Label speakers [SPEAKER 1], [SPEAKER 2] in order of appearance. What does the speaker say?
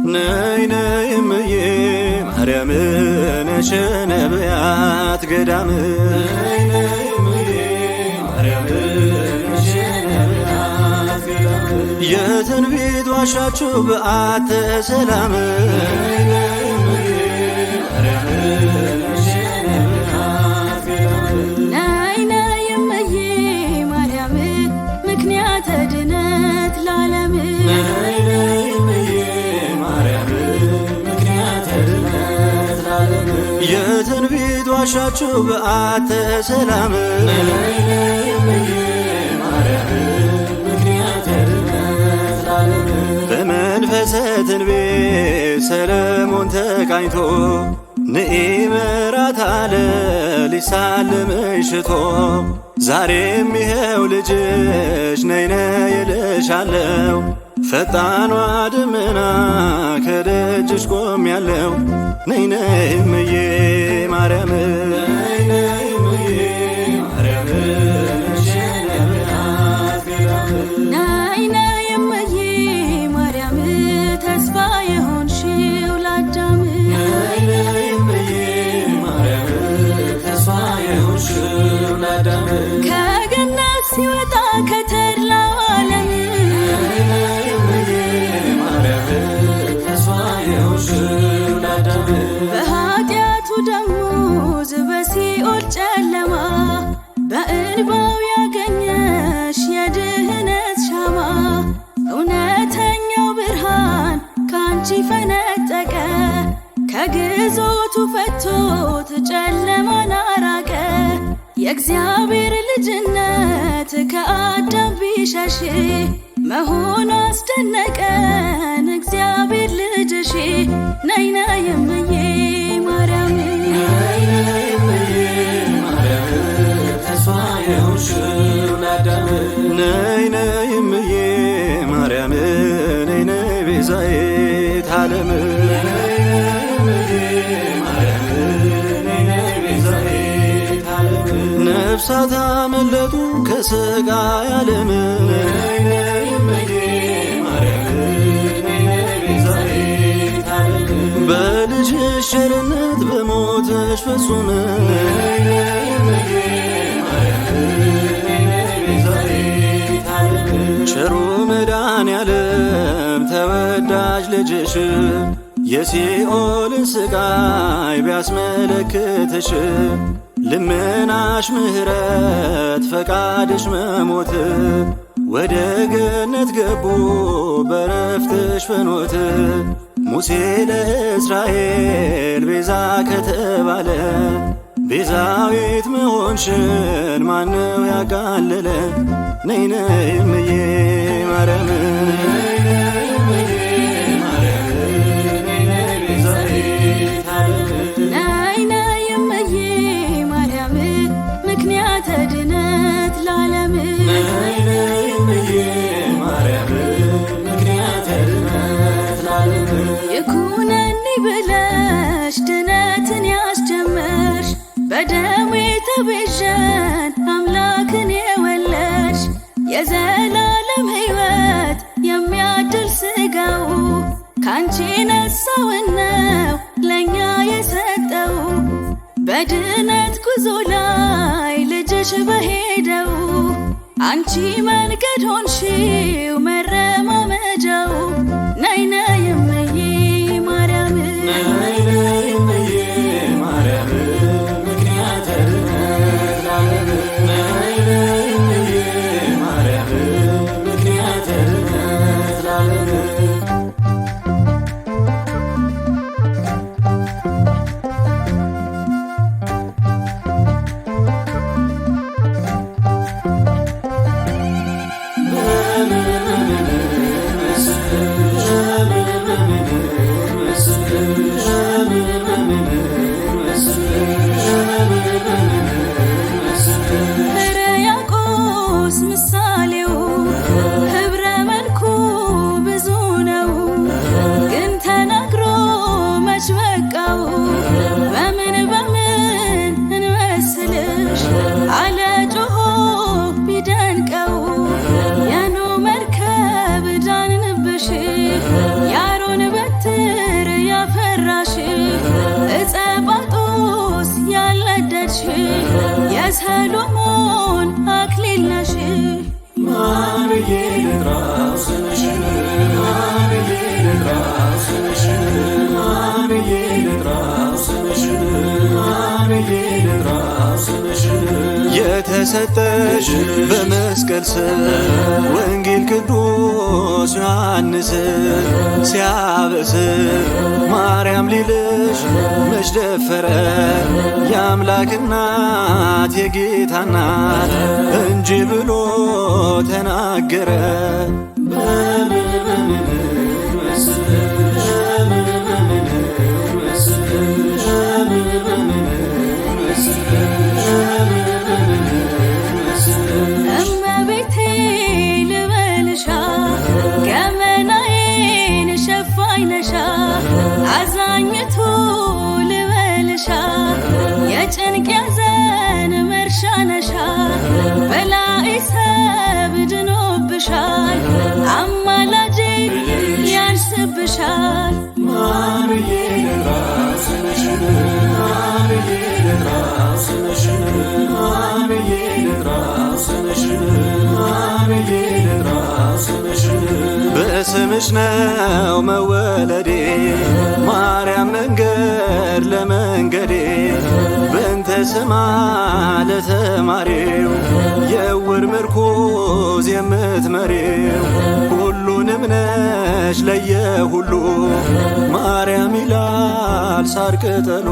[SPEAKER 1] ነይ ነይ እምዬ ማርያም ነሽ ነቢያት ገዳም ነይ ነይ እምዬ ማርያም ነሽ ነቢያት ገዳም የትንቢት ዋሻችሁ በዓተ ሰላም ነይ ነይ እምዬ ማርያም ነሽ ነቢያት ገዳም
[SPEAKER 2] ነይ ነይ እምዬ ማርያም ምክንያተ ድነት ለዓለም
[SPEAKER 1] ነይ ነይ እምዬ ማርያም ምክንያተ ድነት ለዓለም የትንቢት ዋሻችሁ በዓተ ሰላም ነይ ነይ እምዬ ማርያም ምክንያተ ድነት ለዓለም በመንፈሰ ትንቢት ሰለሞን ተቃኝቶ ንኢ ምሕረት አለ ሊሳልምሽ ሽቶ ዛሬም ይኸው ልጅሽ ነይ ነይ እልሻለሁ ፈጣኗ ደመና ከደጅሽ ቆሜያለሁ ነይ ነይ እምዬ ማርያም ነይ ነይ እምዬ ማርያም ነሽ ነቢያት ገዳም
[SPEAKER 2] ነይ ነይ እምዬ ማርያም ተስፋ የሆንሽው ለአዳም
[SPEAKER 1] ነይ ነይ እምዬ ማርያም ተስፋ የሆንሽው ለአዳም
[SPEAKER 2] ከገነት ሲወጣ ከተድላው ዓለም
[SPEAKER 1] ነይ ነይ እምዬ ማርያም ተስፋ የሆንሽው ለአዳም
[SPEAKER 2] በኃጢአቱ ደሞዝ በሲኦል ጨለማ በእንባው ያገኘሽ የድህነት ሻማ እውነተኛው ብርሃን ካንቺ ፈነጠቀ ከግዞቱ ፈቶት ጨለማን አራቀ የእግዚአብሔር ልጅነት ከአዳም ቢሸሽ መሆኑ አስደነቀን እግዚአብሔር ልጅሽ ነይ ነይ እምዬ ማርያም
[SPEAKER 1] ነይ ነይ እምዬ ማርያም ተስፋ የሆንሽው ለአዳም ነይ ነይ እምዬ ማርያም ነይ ነይ ቤዛዊተ ዓለም ነይ ነይ እምዬ ማርያም ነይ ነይ ቤዛዊተ ዓለም ነፍሳት አመለጡ ከሥቃይ ዓለም ነይ ነይ እምዬ ማርያም ነይ ነይ ቤዛዊተ ዓለም በልጅሽ ቸርነት በሞትሽ ፍጹም ነይ ነይ እምዬ ማርያም ነይ ነይ ቤዛዊተ ዓለም ቸሩ መድኃኔዓለም ተወዳጅ ልጅሽ የሲኦልን ሥቃይ ቢያስመለክትሽ ልመናሽ ምሕረት ፈቃድሽ መሞት ወደ ገነት ገቡ በረፍትሽ ፍኖት ሙሴ ለእስራኤል ቤዛ ከተባለ ቤዛዊት መሆንሽን ማነው ያቃለለ ነይ ነይ እምዬ ማርያም ነይ ነይ እምዬ ማርያም ነይ ነይ ቤዛዊተ ዓለም
[SPEAKER 2] ነይ ነይ እምዬ ማርያም ምክንያተ ድነት ለዓለም
[SPEAKER 1] ነይ ነይ እምዬ ማርያም ምክንያተ ድነት ለዓለም
[SPEAKER 2] ይኩነኒ ብለሽ ድነትን ያስጀመርሽ በደሙ የተቤዠን አምላክን የወለድሽ የዘላለም ሕይወት የሚያድል ሥጋው ካንቺ ነሳውን ነው ለእኛ የሰጠው በድነት ጉዞ ላይ ልጅሽ በሄደው አንቺ መንገድ ሆንሽው መረማመጃው ነይ ነይ እምዬ ማርያም
[SPEAKER 1] ነይ ነይ እምዬ ማርያም ምክንያተ ድነት ለዓለም ነይ ነይ እምዬ ማርያም ምክንያተ ድነት ለዓለም በምን መስልሽ
[SPEAKER 2] የሰሎሞን አክሊል ነሽ።
[SPEAKER 1] ማን ብዬ ልጥራው ስምሽን? ማን ብዬ ልጥራው ስምሽን? ማን ብዬ ልጥራው ስምሽን? ማን ብዬ ልጥራው ስምሽን? የተሰጠሽ በመስቀል ስር ወንጌል ቅዱስ ዮሐንስ ሲያበስር ማርያም ሊልሽ መች ደፈረ? የአምላክ እናት የጌታ እናት እንጂ ብሎ ተናገረ።
[SPEAKER 2] እመቤቴ ልበልሻ ገመናዬን ሸፋኝ ነሻ። አዛኝቱ ልበልሻ የጭንቅ ያዘን መርሻ ነሻ። በላይ ሰብ ድኖብሻል አማላጄ ያንስብሻል።
[SPEAKER 1] ማን ብዬ ልጥራው ስምሽን? ማን ብዬ ልጥራው ስምሽን? ማን ብዬ ልጥራው ስምሽን? ማን ብዬ ልጥራው ስምሽን? በስምሽ ነው መወለዴ ማርያም መንገድ ለመንገዴ። በእንተ ስማ ለተማሪው የዕውር ምርኩዝ የምትመሪው። ሁሉንም ነሽ ለየሁሉ ማርያም ይላል ሳር ቅጠሉ።